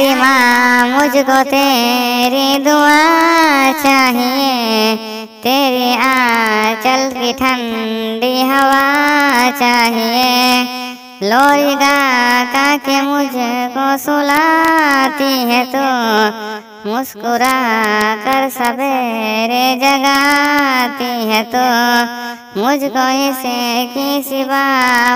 प्यारी माँ मुझको तेरी दुआ चाहिए, तेरी आंचल की ठंडी हवा चाहिए। लोरी गा के मुझको सुलाती है तो मुस्कुरा कर सवेरे जगाती है तो मुझको इसे की सिवा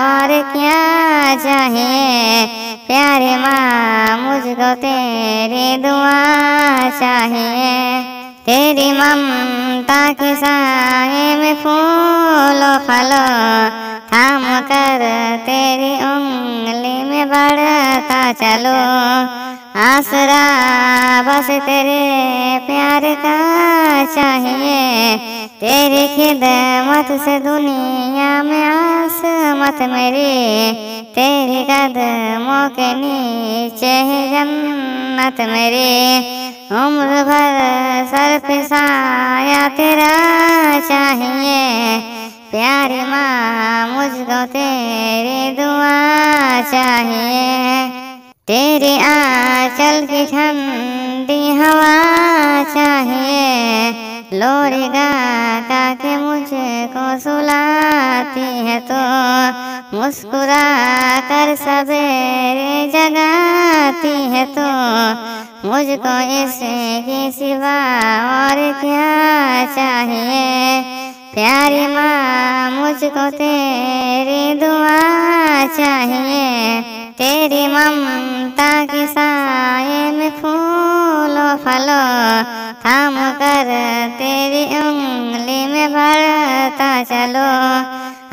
और क्या चाहिए। प्यारी माँ मुझको तेरी दुआ चाहिए, तेरी ममता के साए में फूलो फलो थाम कर तेरी उंगली में बढ़ता चलो। आसरा बस तेरे प्यार का चाहिए, तेरी खिदमत से दुनिया में आसमत मेरी, तेरी कदमों के नीचे है जन्नत मेरी। उम्र भर सर पे साया तेरा चाहिए, प्यारी माँ मुझको तेरी दुआ चाहिए, तेरी आंचल की ठंडी हवा चाहिए। लोरी गा के मुझको सुलाती है तो मुस्कुरा कर सवेरे जगाती है तो मुझको इसके सिवा और क्या चाहिए। प्यारी माँ मुझको तेरी दुआ चाहिए, तेरी ममता के साए में फूलो फलो थाम कर तेरी उंगली में बढ़ता चलो।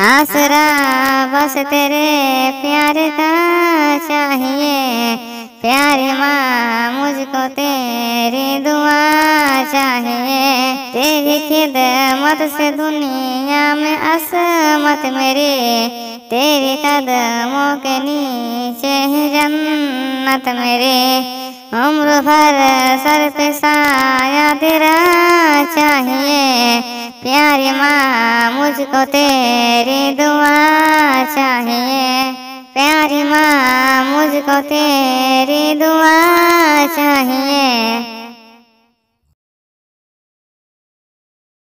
आसरा बस तेरे प्यार का चाहिए, प्यारी माँ मुझको तेरी दुआ चाहिए, तेरी खिदमत से दुनिया में असमत मेरी, तेरी कदमों के नीचे है जन्नत मेरे। उम्र भर सर पे साया तेरा चाहिए, प्यारी माँ मुझको तेरी दुआ चाहिए, प्यारी माँ मुझको तेरी दुआ चाहिए।